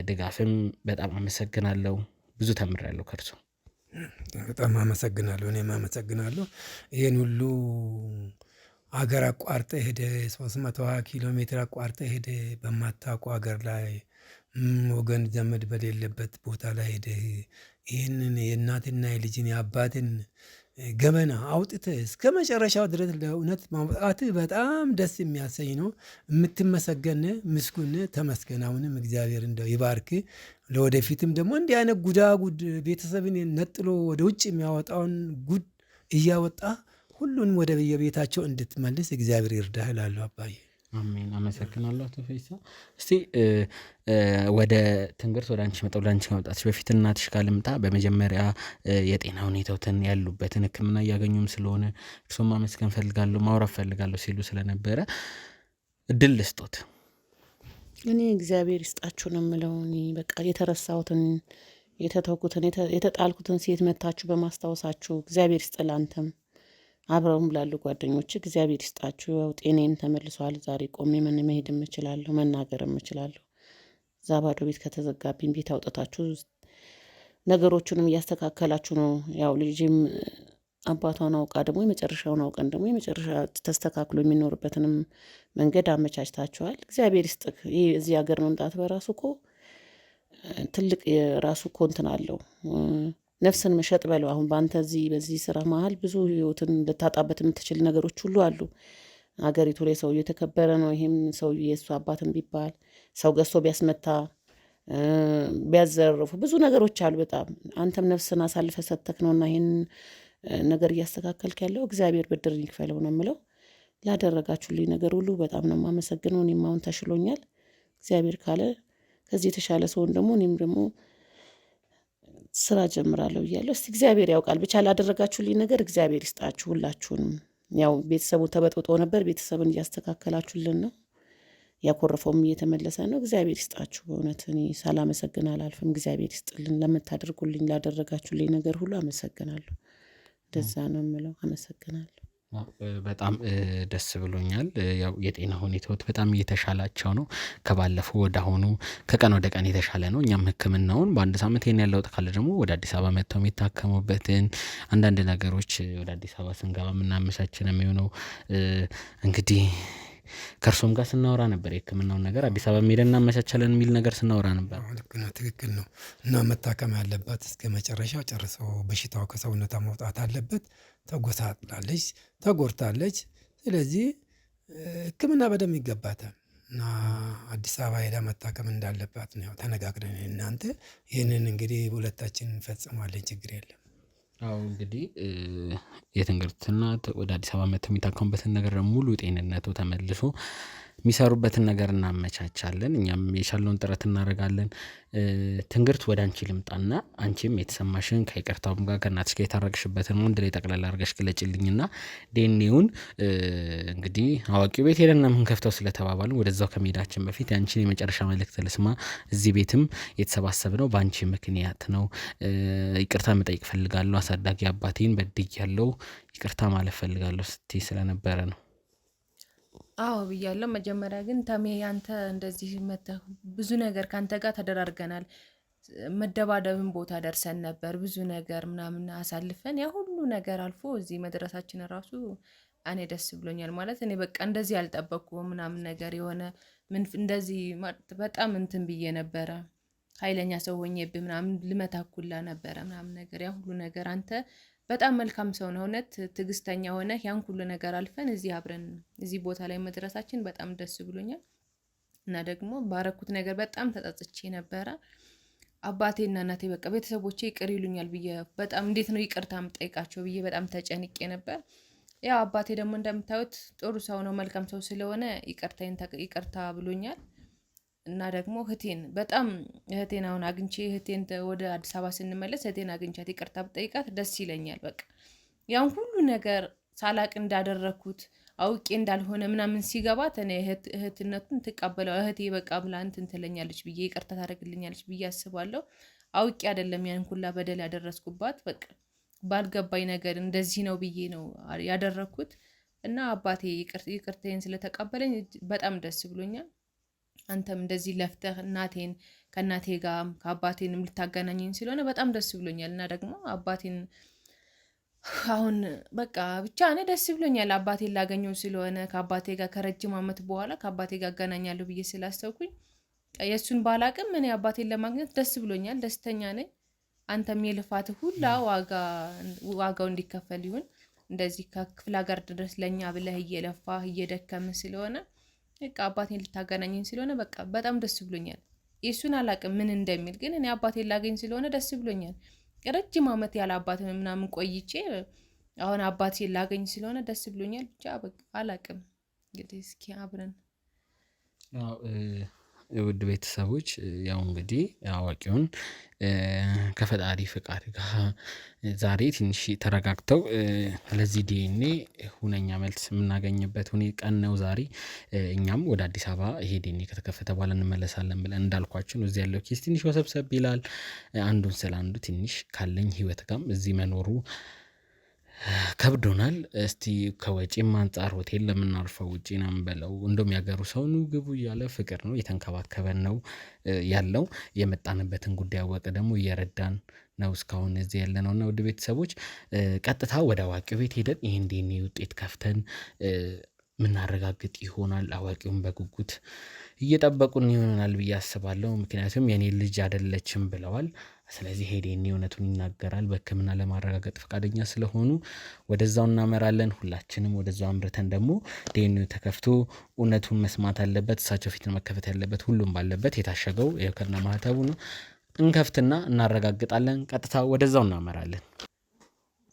ድጋፍም በጣም አመሰግናለሁ። ብዙ ተምሬያለሁ ከእርሶ።
በጣም አመሰግናለሁ። እኔም አመሰግናለሁ። ይህን ሁሉ አገር አቋርጠ ሄደ 320 ኪሎ ሜትር አቋርጠ ሄደ በማታውቁ ሀገር ላይ ወገን ዘመድ በሌለበት ቦታ ላይ ሄደ ይህንን የእናትና የልጅን የአባትን ገመና አውጥተ እስከ መጨረሻው ድረስ ለእውነት ማውጣት በጣም ደስ የሚያሰኝ ነው። የምትመሰገን ምስጉን ተመስገን። አሁንም እግዚአብሔር እንደው ይባርክ። ለወደፊትም ደግሞ እንዲህ አይነት ጉዳጉድ ቤተሰብን ነጥሎ ወደ ውጭ የሚያወጣውን ጉድ እያወጣ ሁሉንም ወደ የቤታቸው እንድትመልስ እግዚአብሔር ይርዳህ እላለሁ አባዬ።
አሜን። አመሰግናለሁ አቶ ፈይሳ። እስቲ ወደ ትንግርት ወደ አንቺ መጣሁ። ለአንቺ ከመምጣትሽ በፊት እናትሽ ጋር ልምጣ። በመጀመሪያ የጤና ሁኔታዎትን ያሉበትን ሕክምና እያገኙም ስለሆነ እርሶም ማመስገን ፈልጋለሁ፣ ማውራት ፈልጋለሁ ሲሉ ስለነበረ እድል ልስጦት።
እኔ እግዚአብሔር ይስጣችሁ ነው የምለው። እኔ በቃ የተረሳሁትን የተተውኩትን የተጣልኩትን ሴት መታችሁ በማስታወሳችሁ እግዚአብሔር ይስጥል። አንተም አብረውም ላሉ ጓደኞች እግዚአብሔር ይስጣችሁ። ያው ጤኔም ተመልሷል። ዛሬ ቆሜ መሄድ እችላለሁ፣ መናገር እችላለሁ። እዛ ባዶ ቤት ከተዘጋብኝ ቤት አውጥታችሁ ነገሮቹንም እያስተካከላችሁ ነው። ያው ልጅም አባቷን አውቃ ደግሞ የመጨረሻውን አውቀን ደግሞ የመጨረሻ ተስተካክሎ የሚኖርበትንም መንገድ አመቻችታችኋል። እግዚአብሔር ይስጥህ። ይህ እዚህ ሀገር መምጣት በራሱ እኮ ትልቅ የራሱ እኮ እንትን አለው። ነፍስን መሸጥ በለው። አሁን በአንተ በዚህ ስራ መሀል ብዙ ህይወትን ልታጣበት የምትችል ነገሮች ሁሉ አሉ። ሀገሪቱ ላይ ሰው የተከበረ ነው። ይሄም ሰው የእሱ አባትን ቢባል ሰው ገዝቶ ቢያስመታ ቢያዘርፉ ብዙ ነገሮች አሉ። በጣም አንተም ነፍስን አሳልፈ ሰተክ ነውና ይሄን ነገር እያስተካከልክ ያለው እግዚአብሔር ብድርን ይክፈለው ነው የምለው። ላደረጋችሁልኝ ነገር ሁሉ በጣም ነው የማመሰግነው። እኔም አሁን ተሽሎኛል። እግዚአብሔር ካለ ከዚህ የተሻለ ሰውን ደግሞ እኔም ደግሞ ስራ ጀምራለሁ እያለሁ እስቲ እግዚአብሔር ያውቃል። ብቻ ላደረጋችሁልኝ ነገር እግዚአብሔር ይስጣችሁ ሁላችሁንም። ያው ቤተሰቡ ተበጥብጦ ነበር፣ ቤተሰብን እያስተካከላችሁልን ነው። ያኮረፈውም እየተመለሰ ነው። እግዚአብሔር ይስጣችሁ። በእውነት እኔ ሳላመሰግን አላልፍም። እግዚአብሔር ይስጥልን። ለምታደርጉልኝ ላደረጋችሁልኝ ነገር ሁሉ አመሰግናለሁ። እንደዛ ነው የምለው። አመሰግናለሁ።
በጣም ደስ ብሎኛል። ያው የጤና ሁኔታዎት በጣም እየተሻላቸው ነው። ከባለፈው ወደ አሁኑ ከቀን ወደ ቀን የተሻለ ነው። እኛም ሕክምናውን በአንድ ሳምንት ይሄን ያለው ካለ ደግሞ ወደ አዲስ አበባ መጥተው የሚታከሙበትን አንዳንድ ነገሮች ወደ አዲስ አበባ ስንገባ የምናመቻች ነው የሚሆነው። እንግዲህ ከእርሶም ጋር ስናወራ ነበር የሕክምናውን ነገር አዲስ አበባ ሄደን እናመቻቻለን የሚል ነገር ስናወራ ነበር።
ልክ ነው፣ ትክክል ነው። እና መታከም ያለባት እስከ መጨረሻው ጨርሰው በሽታው ከሰውነቷ መውጣት አለበት። ተጎሳቅላለች፣ ተጎድታለች። ስለዚህ ሕክምና በደንብ ይገባታል እና አዲስ አበባ ሄዳ መታከም እንዳለባት ነው ያው ተነጋግረን እናንተ ይህንን እንግዲህ ሁለታችን እንፈጽማለን፣ ችግር የለም።
አዎ እንግዲህ የትንግርትና ወደ አዲስ አበባ መጥተው የሚታከሙበትን ነገር ሙሉ ጤንነቱ ተመልሶ የሚሰሩበትን ነገር እናመቻቻለን። እኛም የቻለውን ጥረት እናደርጋለን። ትንግርት ወደ አንቺ ልምጣና አንቺም የተሰማሽን ከይቅርታውም ጋር ከእናትሽ ጋር የታረቅሽበትን ወንድ ላይ ጠቅላላ አድርገሽ ግለጭልኝና ዴኔውን እንግዲህ አዋቂው ቤት ሄደን የምንከፍተው ስለተባባልን ወደዛው ከመሄዳችን በፊት ያንቺን የመጨረሻ መልእክት ልስማ። እዚህ ቤትም የተሰባሰብነው በአንቺ ምክንያት ነው። ይቅርታ መጠየቅ ፈልጋለሁ፣ አሳዳጊ አባቴን በድያለሁ፣ ይቅርታ ማለት ፈልጋለሁ ስትይ ስለነበረ ነው።
አዎ ብያለሁ። መጀመሪያ ግን ተሜ ያንተ እንደዚህ መተህ ብዙ ነገር ካንተ ጋር ተደራርገናል። መደባደብን ቦታ ደርሰን ነበር። ብዙ ነገር ምናምን አሳልፈን ያ ሁሉ ነገር አልፎ እዚህ መድረሳችን ራሱ እኔ ደስ ብሎኛል። ማለት እኔ በቃ እንደዚህ ያልጠበቅኩም ምናምን ነገር የሆነ ምን እንደዚህ በጣም እንትን ብዬ ነበረ። ኃይለኛ ሰው ሆኜብህ ምናምን ልመታኩላ ነበረ ምናምን ነገር ያ ሁሉ ነገር አንተ በጣም መልካም ሰው ነው። እውነት ትዕግስተኛ ሆነህ ያን ሁሉ ነገር አልፈን እዚህ አብረን እዚህ ቦታ ላይ መድረሳችን በጣም ደስ ብሎኛል። እና ደግሞ ባረኩት ነገር በጣም ተጸጽቼ ነበረ። አባቴና እናቴ በቃ ቤተሰቦቼ ይቅር ይሉኛል ብዬ በጣም እንዴት ነው ይቅርታ የምጠይቃቸው ብዬ በጣም ተጨንቄ ነበር። ያው አባቴ ደግሞ እንደምታዩት ጥሩ ሰው ነው፣ መልካም ሰው ስለሆነ ይቅርታ ብሎኛል። እና ደግሞ እህቴን አሁን አግኝቼ እህቴን ወደ አዲስ አበባ ስንመለስ እህቴን አግኝቻት ይቅርታ ብጠይቃት ደስ ይለኛል። በቃ ያን ሁሉ ነገር ሳላቅ እንዳደረኩት አውቄ እንዳልሆነ ምናምን ሲገባት እኔ እህትነቱን ትቀበለው እህቴ በቃ ብላ እንትን ትለኛለች ብዬ ይቅርታ ታደርግልኛለች ብዬ አስባለሁ። አውቄ አይደለም ያን ሁላ በደል ያደረስኩባት፣ በቃ ባልገባኝ ነገር እንደዚህ ነው ብዬ ነው ያደረኩት። እና አባቴ ይቅርታዬን ስለተቀበለኝ በጣም ደስ ብሎኛል። አንተም እንደዚህ ለፍተህ እናቴን ከእናቴ ጋር ከአባቴንም ልታገናኘኝ ስለሆነ በጣም ደስ ብሎኛል። እና ደግሞ አባቴን አሁን በቃ ብቻ እኔ ደስ ብሎኛል አባቴን ላገኘው ስለሆነ ከአባቴ ጋር ከረጅም ዓመት በኋላ ከአባቴ ጋር አገናኛለሁ ብዬ ስላሰብኩኝ የእሱን ባላቅም እኔ አባቴን ለማግኘት ደስ ብሎኛል፣ ደስተኛ ነኝ። አንተም የልፋት ሁላ ዋጋው እንዲከፈል ይሁን። እንደዚህ ከክፍለ ሀገር ድረስ ለእኛ ብለህ እየለፋህ እየደከምህ ስለሆነ በቃ አባቴን ልታገናኘኝ ስለሆነ በቃ በጣም ደስ ብሎኛል። የእሱን አላቅም ምን እንደሚል ግን እኔ አባቴን ላገኝ ስለሆነ ደስ ብሎኛል። ረጅም ዓመት ያለ አባት ምናምን ቆይቼ አሁን አባቴን ላገኝ ስለሆነ ደስ ብሎኛል። ብቻ በቃ አላቅም እንግዲህ እስኪ አብረን
ውድ ቤተሰቦች ያው እንግዲህ አዋቂውን ከፈጣሪ ፍቃድ ጋር ዛሬ ትንሽ ተረጋግተው ለዚህ ዲኤንኤ ሁነኛ መልስ የምናገኝበት ቀን ነው ዛሬ። እኛም ወደ አዲስ አበባ ይሄ ዲኤንኤ ከተከፈተ በኋላ እንመለሳለን ብለን እንዳልኳችሁ ነው። እዚህ ያለው ኬስ ትንሽ ወሰብሰብ ይላል። አንዱን ስለ አንዱ ትንሽ ካለኝ ህይወት ጋርም እዚህ መኖሩ ከብዶናል። እስቲ ከወጪም አንጻር ሆቴል ለምናርፈው ውጪ ነው የምንበለው። እንደውም ያገሩ ሰው ነው ግቡ እያለ ፍቅር ነው የተንከባከበን ነው ያለው። የመጣንበትን ጉዳይ አወቀ ደግሞ እየረዳን ነው እስካሁን እዚህ ያለ ነው። እና ውድ ቤተሰቦች ቀጥታ ወደ አዋቂው ቤት ሄደን ይህን ዲኤንኤ ውጤት ከፍተን ምናረጋግጥ ይሆናል። አዋቂውን በጉጉት እየጠበቁን ይሆናል ብዬ አስባለሁ። ምክንያቱም የኔ ልጅ አይደለችም ብለዋል። ስለዚህ ዲኤንኤ እውነቱን ይናገራል። በሕክምና ለማረጋገጥ ፈቃደኛ ስለሆኑ ወደዛው እናመራለን። ሁላችንም ወደዛው አምርተን ደግሞ ዲኤንኤው ተከፍቶ እውነቱን መስማት አለበት። እሳቸው ፊት መከፈት ያለበት ሁሉም ባለበት የታሸገው የከርና ማህተቡ ነው። እንከፍትና እናረጋግጣለን። ቀጥታ ወደዛው እናመራለን።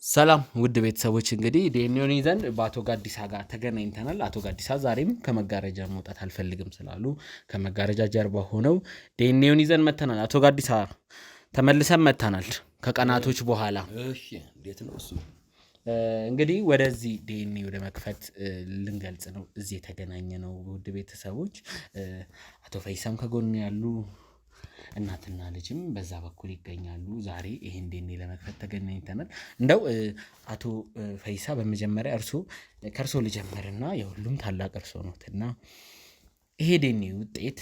ሰላም ውድ ቤተሰቦች እንግዲህ ዲኤንኤውን ይዘን በአቶ ጋዲሳ ጋር ተገናኝተናል። አቶ ጋዲሳ ዛሬም ከመጋረጃ መውጣት አልፈልግም ስላሉ ከመጋረጃ ጀርባ ሆነው ዲኤንኤውን ይዘን መተናል። አቶ ጋዲሳ ተመልሰን መተናል ከቀናቶች በኋላ።
እሺ እንዴት ነው እሱ?
እንግዲህ ወደዚህ ዲኤንኤ ወደ መክፈት ልንገልጽ ነው እዚህ የተገናኘ ነው። ውድ ቤተሰቦች አቶ ፈይሳም ከጎን ያሉ እናትና ልጅም በዛ በኩል ይገኛሉ። ዛሬ ይሄን ዲኤንኤ ለመክፈት ተገናኝተናል። እንደው አቶ ፈይሳ በመጀመሪያ ከእርሶ ልጀምርና የሁሉም ታላቅ እርሶ ነዎትና ይሄ ዲኤንኤ ውጤት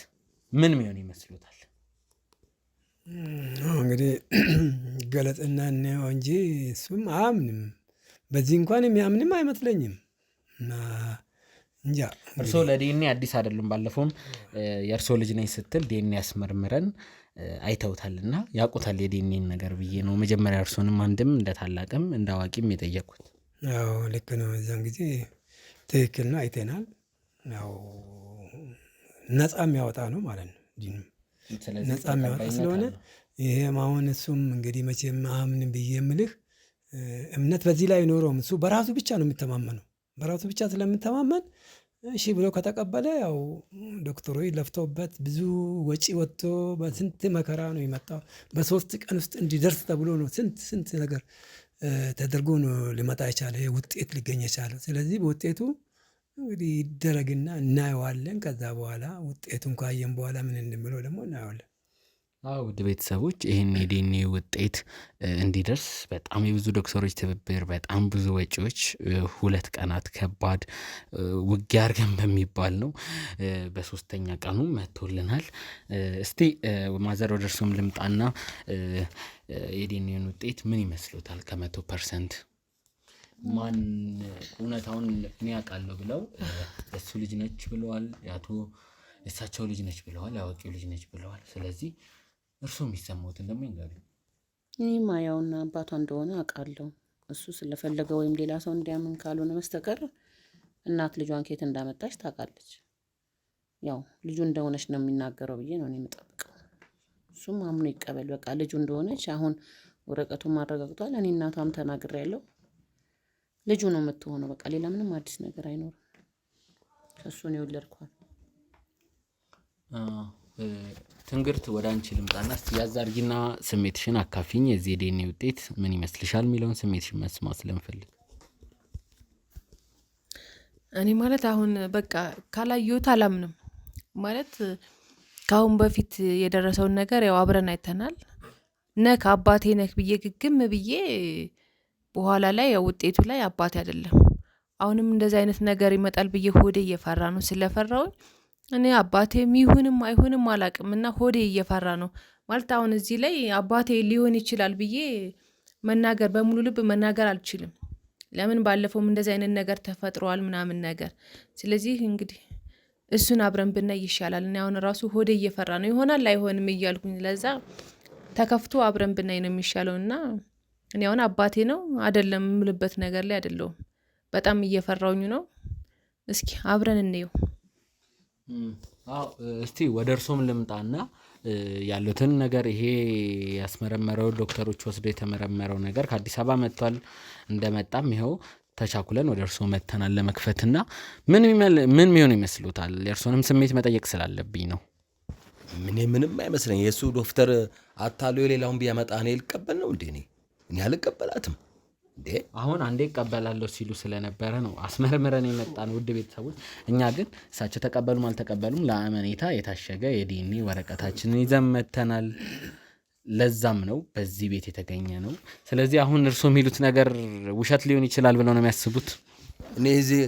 ምን ሚሆን ይመስሉታል?
እንግዲህ ገለጽና እናየው እንጂ እሱም አያምንም። በዚህ እንኳን የሚያምንም አይመስለኝም። እና እንጃ
እርሶ ለዲኤንኤ አዲስ አይደሉም። ባለፈውም የእርሶ ልጅ ነኝ ስትል ዲኤንኤ ያስመርምረን አይተውታልና ያውቁታል የዲኤንኤን ነገር ብዬ ነው መጀመሪያ እርሶንም አንድም እንደ ታላቅም እንደ አዋቂም የጠየቁት።
ያው ልክ ነው። እዛን ጊዜ ትክክል ነው፣ አይተናል። ያው ነፃ የሚያወጣ ነው ማለት ነው። ነፃ የሚያወጣ ስለሆነ ይሄም አሁን እሱም እንግዲህ መቼም አያምንም ብዬ የምልህ እምነት በዚህ ላይ ኖረውም እሱ በራሱ ብቻ ነው የሚተማመነው። በራሱ ብቻ ስለምተማመን እሺ ብሎ ከተቀበለ ያው ዶክተሮች ለፍተውበት ብዙ ወጪ ወጥቶ በስንት መከራ ነው የመጣው። በ3 ቀን ውስጥ እንዲደርስ ተብሎ ነው ስንት ነገር ተደርጎ ነው ሊመጣ የቻለ ውጤት ሊገኝ የቻለው። ስለዚህ በውጤቱ እንግዲህ ይደረግና እናየዋለን። ከዛ በኋላ ውጤቱን ካየን በኋላ ምን እንደምለው ደግሞ እናየዋለን።
ውድ ቤተሰቦች ይህን የዲኤንኤ ውጤት እንዲደርስ በጣም የብዙ ዶክተሮች ትብብር፣ በጣም ብዙ ወጪዎች፣ 2 ቀናት ከባድ ውጊያ አድርገን በሚባል ነው በ3ኛ ቀኑ መጥቶልናል። እስቲ ማዘር ወደ እርሱም ልምጣና የዲኤንኤን ውጤት ምን ይመስሉታል? ከ100% ማን እውነታውን እኔ አውቃለሁ ብለው የእሱ ልጅ ነች ብለዋል፣ የእሳቸው ልጅ ነች ብለዋል፣ ያዋቂው ልጅ ነች ብለዋል። ስለዚህ እርሱ የሚሰማውትን ደግሞ ይንገሩ።
እኔማ ያውና አባቷ እንደሆነ አውቃለሁ። እሱ ስለፈለገ ወይም ሌላ ሰው እንዲያምን ካልሆነ በስተቀር እናት ልጇን ከየት እንዳመጣች ታውቃለች። ያው ልጁ እንደሆነች ነው የሚናገረው ብዬ ነው እኔ የምጠብቀው። እሱም አምኖ ይቀበል። በቃ ልጁ እንደሆነች አሁን ወረቀቱን ማረጋግጧል። እኔ እናቷም ተናግሬያለሁ። ልጁ ነው የምትሆነው። በቃ ሌላ ምንም አዲስ ነገር አይኖርም። ከሱ ነው የወለድኳት።
ትንግርት ወደ አንቺ ልምጣና እስቲ ያዝ አድርጊና ስሜትሽን አካፊኝ። የዚህ ዲኤንኤ ውጤት ምን ይመስልሻል የሚለውን ስሜትሽን መስማት ስለምፈልግ።
እኔ ማለት አሁን በቃ ካላየሁት አላምንም። ማለት ከአሁን በፊት የደረሰውን ነገር ያው አብረን አይተናል። ነክ አባቴ ነክ ብዬ ግግም ብዬ በኋላ ላይ ያው ውጤቱ ላይ አባቴ አይደለም። አሁንም እንደዚህ አይነት ነገር ይመጣል ብዬ ሆዴ እየፈራ ነው። ስለፈራውኝ እኔ አባቴም ይሁንም አይሁንም አላውቅም እና ሆዴ እየፈራ ነው። ማለት አሁን እዚህ ላይ አባቴ ሊሆን ይችላል ብዬ መናገር በሙሉ ልብ መናገር አልችልም። ለምን ባለፈውም እንደዚህ አይነት ነገር ተፈጥሯል ምናምን ነገር። ስለዚህ እንግዲህ እሱን አብረን ብናይ ይሻላል። እኔ አሁን ራሱ ሆዴ እየፈራ ነው። ይሆናል አይሆንም እያልኩኝ ለዛ ተከፍቶ አብረን ብናይ ነው የሚሻለው። እና እኔ አሁን አባቴ ነው አይደለም የምልበት ነገር ላይ አይደለሁም። በጣም እየፈራውኝ ነው። እስኪ አብረን እንየው።
እስቲ ወደ እርሶም ልምጣና ያሉትን ነገር ይሄ ያስመረመረው ዶክተሮች ወስዶ የተመረመረው ነገር ከአዲስ አበባ መጥቷል። እንደመጣም ይኸው ተቻኩለን ወደ እርሶ መተናል ለመክፈትና ምን ሚሆን ይመስሉታል? የእርሶንም ስሜት መጠየቅ ስላለብኝ ነው።
ምንም አይመስለኝ። የእሱ ዶክተር አታሎ የሌላውን ቢያመጣ እኔ ልቀበል ነው እንዴ? እኔ አልቀበላትም እንዴ።
አሁን አንዴ እቀበላለሁ ሲሉ ስለነበረ ነው አስመርምረን የመጣን። ውድ ቤተሰቦች እኛ ግን እሳቸው ተቀበሉም አልተቀበሉም ለአመኔታ የታሸገ የዲኤንኤ ወረቀታችንን ይዘን መተናል። ለዛም ነው በዚህ ቤት የተገኘ ነው። ስለዚህ አሁን እርሶ የሚሉት ነገር ውሸት ሊሆን ይችላል ብለው ነው የሚያስቡት?
እኔ እዚህ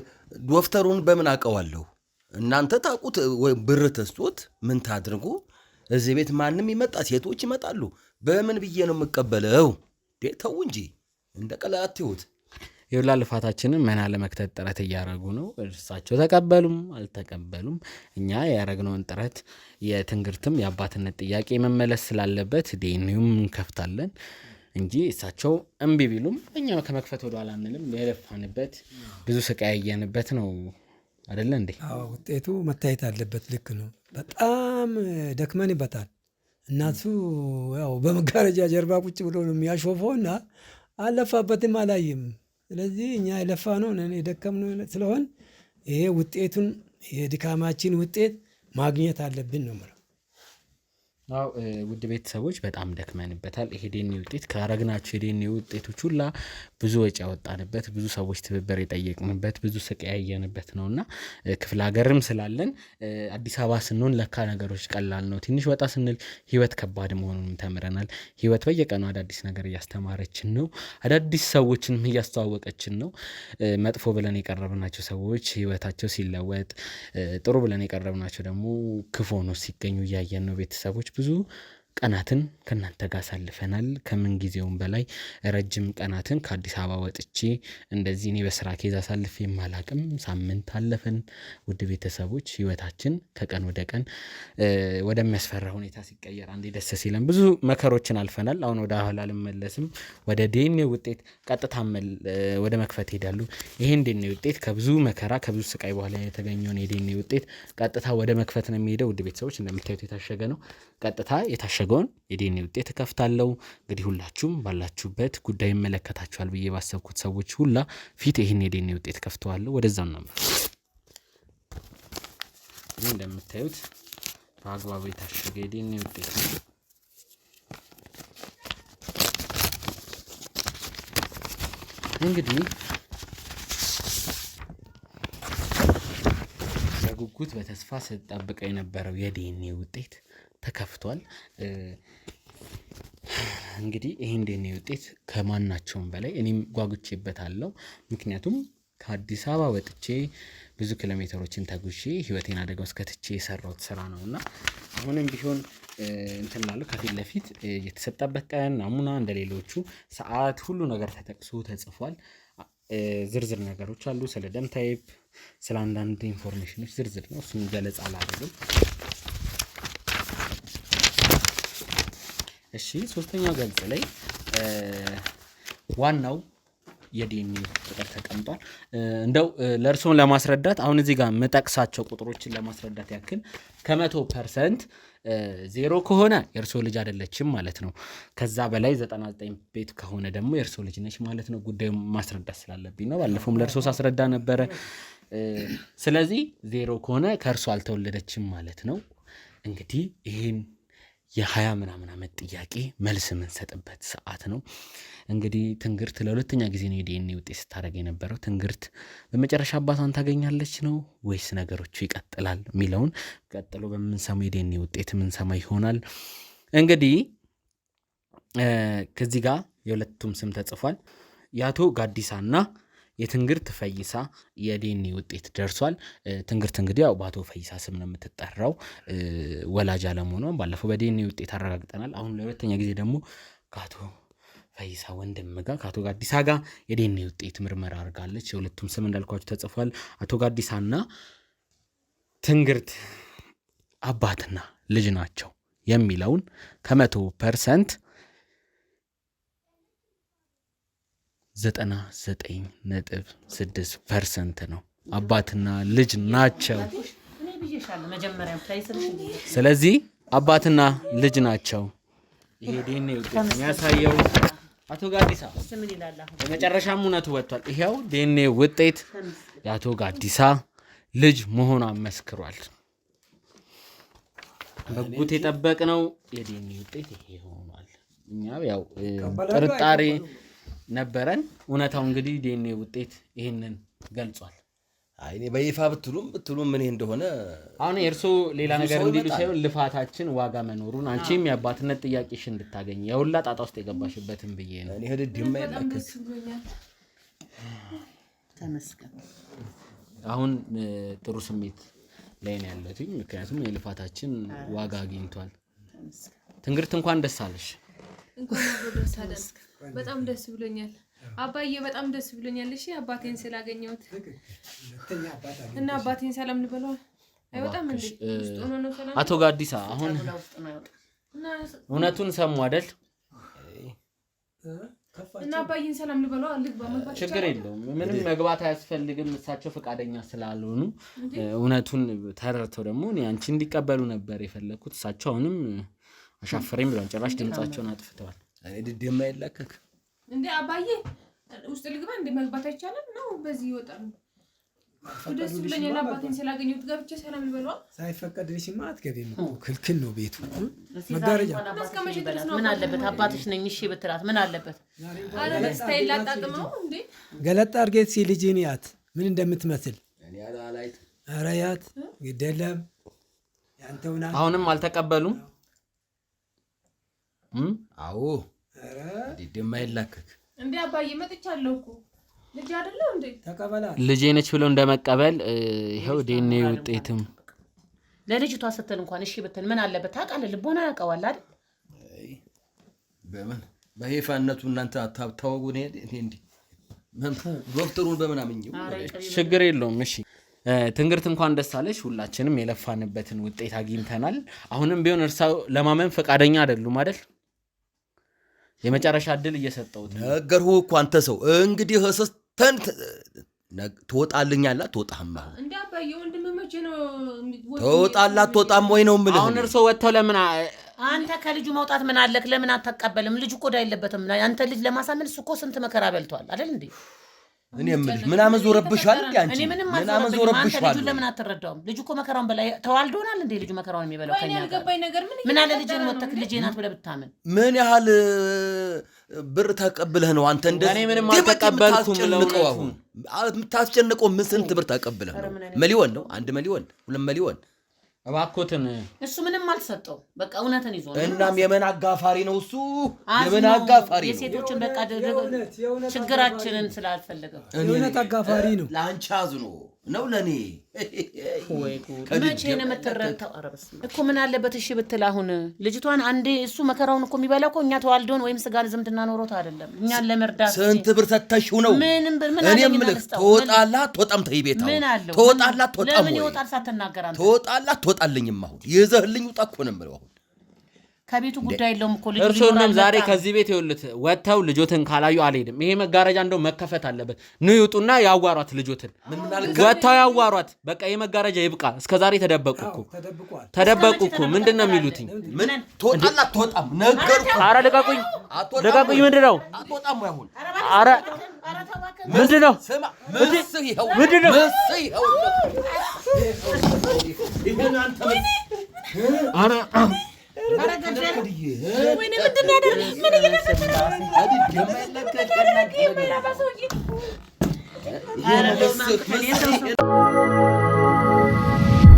ዶክተሩን በምን አውቀዋለሁ? እናንተ ታውቁት ወይ? ብር ተስቶት ምን ታድርጉ? እዚህ ቤት ማንም ይመጣ፣ ሴቶች ይመጣሉ። በምን ብዬ ነው የምቀበለው? ተው እንጂ እንደ ቀላት ይሁት።
የሁላ ልፋታችንን መና ለመክተት ጥረት እያደረጉ ነው። እርሳቸው ተቀበሉም አልተቀበሉም እኛ ያደረግነውን ጥረት የትንግርትም የአባትነት ጥያቄ መመለስ ስላለበት ዲኤንኤውም እንከፍታለን እንጂ እሳቸው እምቢ ቢሉም እኛ ከመክፈት ወደ ኋላ አንልም። የለፋንበት ብዙ ስቃይ ያየንበት ነው አይደለ እንዴ?
ውጤቱ መታየት አለበት። ልክ ነው። በጣም ደክመንበታል። እናቱ ያው በመጋረጃ ጀርባ ቁጭ ብሎ ነው የሚያሾፈውና አለፋበትም አላይም። ስለዚህ እኛ የለፋነው የደከምነው ስለሆን ይሄ ውጤቱን የድካማችን ውጤት ማግኘት አለብን ነው የምለው።
አው ውድ ቤተሰቦች በጣም ደክመንበታል። ይሄ ዲኤንኤ ውጤት ካረግናቸው የዲኤንኤ ውጤቶች ሁላ ብዙ ወጪ ያወጣንበት፣ ብዙ ሰዎች ትብብር የጠየቅንበት፣ ብዙ ስቃይ ያየንበት ነውና ክፍለ ሀገርም ስላለን አዲስ አበባ ስንሆን ለካ ነገሮች ቀላል ነው፣ ትንሽ ወጣ ስንል ህይወት ከባድ መሆኑን ተምረናል። ህይወት በየቀኑ አዳዲስ ነገር እያስተማረችን ነው፣ አዳዲስ ሰዎችንም እያስተዋወቀችን ነው። መጥፎ ብለን የቀረብናቸው ሰዎች ህይወታቸው ሲለወጥ፣ ጥሩ ብለን የቀረብናቸው ደግሞ ክፉ ሆኖ ሲገኙ እያየን ነው። ቤተሰቦች ብዙ ቀናትን ከእናንተ ጋር አሳልፈናል። ከምን ጊዜውም በላይ ረጅም ቀናትን ከአዲስ አበባ ወጥቼ እንደዚህ እኔ በስራ ኬዝ አሳልፌ የማላቅም ሳምንት አለፈን። ውድ ቤተሰቦች ህይወታችን ከቀን ወደ ቀን ወደሚያስፈራ ሁኔታ ሲቀየር አንዴ ደስ ሲለን ብዙ መከሮችን አልፈናል። አሁን ወደ ኋላ አልመለስም። ወደ ዲኤንኤ ውጤት ቀጥታ ወደ መክፈት ሄዳሉ። ይሄን ዲኤንኤ ውጤት ከብዙ መከራ ከብዙ ስቃይ በኋላ የተገኘውን የዲኤንኤ ውጤት ቀጥታ ወደ መክፈት ነው የሚሄደው። ውድ ቤተሰቦች እንደምታዩት የታሸገ ነው። ቀጥታ የታሸገውን የዲኤንኤ ውጤት እከፍታለሁ። እንግዲህ ሁላችሁም ባላችሁበት ጉዳይ ይመለከታችኋል ብዬ ባሰብኩት ሰዎች ሁላ ፊት ይህን የዲኤንኤ ውጤት ከፍተዋለሁ። ወደዛው ነው ይህ እንደምታዩት በአግባቡ የታሸገ የዲኤንኤ ውጤት ነው። እንግዲህ በጉጉት በተስፋ ስጠብቀው የነበረው የዲኤንኤ ውጤት ተከፍቷል። እንግዲህ ይሄን ዲኤንኤ ውጤት ከማናቸውም በላይ እኔም ጓጉቼበታለሁ። ምክንያቱም ከአዲስ አበባ ወጥቼ ብዙ ኪሎ ሜትሮችን ተጉዤ ህይወቴን አደጋ ውስጥ ከትቼ የሰራሁት ስራ ነውና አሁንም ቢሆን እንትን ላለው ከፊት ለፊት የተሰጠበት ቀን ናሙና እንደሌሎቹ ሰዓት ሁሉ ነገር ተጠቅሶ ተጽፏል። ዝርዝር ነገሮች አሉ። ስለ ደም ታይፕ፣ ስለ አንዳንድ ኢንፎርሜሽኖች ዝርዝር ነው። እሱን ገለጻ አላደርግም። እሺ ሶስተኛው ገጽ ላይ ዋናው የዲኤንኤ ቁጥር ተቀምጧል። እንደው ለእርሶን ለማስረዳት አሁን እዚህ ጋር መጠቅሳቸው ቁጥሮችን ለማስረዳት ያክል ከ100% 0 ከሆነ የእርሶ ልጅ አይደለችም ማለት ነው። ከዛ በላይ 99 ቤት ከሆነ ደግሞ የእርሶ ልጅ ነች ማለት ነው። ጉዳዩ ማስረዳት ስላለብኝ ነው። ባለፈውም ለእርሶ ሳስረዳ ነበረ። ስለዚህ 0 ከሆነ ከእርሶ አልተወለደችም ማለት ነው። እንግዲህ ይሄን የ20 ምናምን ዓመት ጥያቄ መልስ የምንሰጥበት ሰዓት ነው። እንግዲህ ትንግርት ለሁለተኛ ጊዜ ነው የዲኤንኤ ውጤት ስታደርግ የነበረው። ትንግርት በመጨረሻ አባቷን ታገኛለች ነው ወይስ ነገሮቹ ይቀጥላል የሚለውን ቀጥሎ በምንሰማው የዲኤንኤ ውጤት የምንሰማ ይሆናል። እንግዲህ ከዚህ ጋር የሁለቱም ስም ተጽፏል። የአቶ ጋዲሳና የትንግርት ፈይሳ የዲኤንኤ ውጤት ደርሷል። ትንግርት እንግዲህ ያው በአቶ ፈይሳ ስም ነው የምትጠራው። ወላጅ አለመሆኗን ባለፈው በዲኤንኤ ውጤት አረጋግጠናል። አሁን ለሁለተኛ ጊዜ ደግሞ ከአቶ ፈይሳ ወንድም ጋር ከአቶ ጋዲሳ ጋር የዲኤንኤ ውጤት ምርመራ አድርጋለች። የሁለቱም ስም እንዳልኳችሁ ተጽፏል። አቶ ጋዲሳና ትንግርት አባትና ልጅ ናቸው የሚለውን ከ100% 99.6% ነው። አባትና ልጅ ናቸው። ስለዚህ አባትና ልጅ ናቸው። ይሄ ዲኤንኤ ውጤት የሚያሳየው አቶ ጋዲሳ በመጨረሻም እውነቱ ወጥቷል። ይሄው ዲኤንኤ ውጤት የአቶ ጋዲሳ ልጅ መሆኗን መስክሯል። በጉት የጠበቅነው የዲኤንኤ ውጤት ይሄ ሆኗል። እኛ ያው ጥርጣሬ ነበረን። እውነታው እንግዲህ ዲኤንኤ ውጤት ይሄንን ገልጿል።
እኔ በይፋ ብትሉም ምን እንደሆነ
አሁን የእርሶ ሌላ ነገር እንዲሉ ሳይሆን ልፋታችን ዋጋ መኖሩን አንቺም የአባትነት ጥያቄሽ እንድታገኝ የሁላ ጣጣ ውስጥ የገባሽበትን ብዬ ነው።
እኔ ሄድ ዲማ ያላከስ
ተመስገን።
አሁን ጥሩ ስሜት ላይ ነው ያለሁት፣ ምክንያቱም የልፋታችን ዋጋ አግኝቷል። ትንግርት እንኳን ደስ አለሽ።
እንኳን ደስ አለሽ። በጣም ደስ ብሎኛል አባዬ፣ በጣም ደስ ብሎኛል። እሺ አባቴን ስላገኘሁት እና አባቴን ሰላም ልበለው። አይወጣም እንዴ? ውስጥ ሆኖ ነው ሰላም።
አቶ ጋዲሳ አሁን እውነቱን ሰሙ አይደል?
እና አባዬን ሰላም ልበለው። መግባት
ችግር የለውም፣ ምንም መግባት አያስፈልግም። እሳቸው ፈቃደኛ ስላልሆኑ እውነቱን ተረድተው ደግሞ እኔ አንቺ እንዲቀበሉ ነበር የፈለኩት። እሳቸው አሁንም አሻፈረኝ ብለዋል። ጭራሽ ድምጻቸውን አጥፍተዋል።
እኔ ድድማ ይላከክ
እንዴ አባዬ ውስጥ ልግባ እንዴ? መግባት አይቻልም ነው? በዚህ ይወጣሉ። ደስ ብሎኛል አባቴን ስላገኘሁት ገብቼ ሰላም ልበለዋ።
ሳይፈቀድልሽማ አትገቢም እኮ ክልክል ነው ቤቱ። መጋረጃ
ምን አለበት አባትሽ ነኝ እሺ ብትላት ምን አለበት?
አረ ደስታዬን ላጣጥመው እንዴ።
ገለጥ አድርጌት ሲል ልጅን ያት ምን እንደምትመስል ኧረ ያት ግድ የለም ያንተውና
አሁንም አልተቀበሉም።
አዎ ዲደማ ይላከክ
እንዴ አባዬ መጥቻለሁ እኮ ልጅ አይደለም እንዴ
ተቀበላ
ልጄ ነች ብሎ እንደመቀበል ይሄው ዲኤንኤ ውጤትም
ለልጅቷ ስትል እንኳን እሺ ብትል ምን አለበት? ታውቃለህ ልቦና ያውቀዋል አይደል?
በምን በይፋነቱ እናንተ አታውቁ ነው እንዴ? ዶክተሩን በምን አመኘው?
ችግር የለውም። እሺ ትንግርት እንኳን ደስ አለሽ። ሁላችንም የለፋንበትን ውጤት አግኝተናል። አሁንም ቢሆን እርሳው ለማመን ፈቃደኛ አይደሉም አይደል? የመጨረሻ እድል እየሰጠሁት
ነገርኩህ እኮ አንተ ሰው እንግዲህ ህስተን ትወጣልኛላ ትወጣህማ
እንዴ አባዬ ወንድም መቼ ነው
ትወጣላ ትወጣም ወይ ነው የምልህ።
አሁን እርሶ ወጥተው ለምን
አንተ ከልጁ መውጣት ምን አለክ? ለምን አትቀበልም? ልጁ ቆዳ የለበትም። አንተ ልጅ ለማሳመን እሱ እኮ ስንት መከራ በልቷል አይደል እንዴ?
እኔ የምልሽ ምናምን ዞረብሻል እንዴ አንቺ? ምናምን ዞረብሻል።
ልጁ ለምን አትረዳውም? ልጁ እኮ መከራውን በላይ ተዋልዶናል እንዴ? ልጁ መከራውን የሚበላው ከኛ
ጋር
ምን አለ ልጅን ወጥተክ ልጄ ናት ብለህ ብታምን
ምን ያህል ብር ተቀብለህ ነው አንተ እንደዚህ?
እኔ ምንም አልተቀበልኩም።
አሁን የምታስጨንቀው ምን ስንት ብር ተቀብለህ ነው? ሚሊዮን ነው? 1 ሚሊዮን 2 ሚሊዮን
እባክዎትን
እሱ ምንም አልሰጠው። በቃ እውነትን ይዞ
እናም የምን አጋፋሪ ነው እሱ? የምን አጋፋሪ ነው?
የሴቶችን በቃ ችግራችንን ስላልፈለገው
የእውነት አጋፋሪ ነው።
ለአንቺ አዝኖ ነው ለኔ
መቼ ነው የምትረታው? አረብስ እኮ ምን አለበት እሺ ብትል አሁን ልጅቷን አንዴ እሱ መከራውን እኮ የሚበላው እኮ እኛ ተዋልዶን ወይም ስጋን ዝምድና ኖሮት አይደለም እኛን ለመርዳት
ስንት ብር ሰተሽው ነው?
ምንም ብር ምን
እኔ የምልህ ትወጣላት ትወጣም ተይ ቤት አሁን ትወጣላት ትወጣም
ለምን ይወጣል ሳትናገር አንተ
ትወጣላት ትወጣልኝም አሁን ይዘህልኝ ውጣ እኮ ነው የምለው። አሁን
ከቤቱ ጉዳይ የለውም እኮ ልጅ
እርሶንም ዛሬ ከዚህ ቤት ይወልት ወጥተው ልጆትን ካላዩ አልሄድም። ይሄ መጋረጃ እንደው መከፈት አለበት። ነው ይውጡና ያዋሯት ልጆትን ወጥተው ያዋሯት። በቃ ይሄ መጋረጃ ይብቃ። እስከ ዛሬ ተደበቁ እኮ ተደበቁ እኮ ምንድነው የሚሉትኝ?
ምን ትወጣላት ትወጣም ነገርኩ።
ኧረ ልቀቁኝ ልቀቁኝ። ምንድነው
አትወጣም ወይ አሁን?
ኧረ ምንድነው
ስማ ምስህ ይኸው
ምንድነው
ምስህ ይኸው ይሄን አንተ
ኧረ
ወይኔ ምንድን ነው ያደረገው? ምን እየተፈጠረ ነው?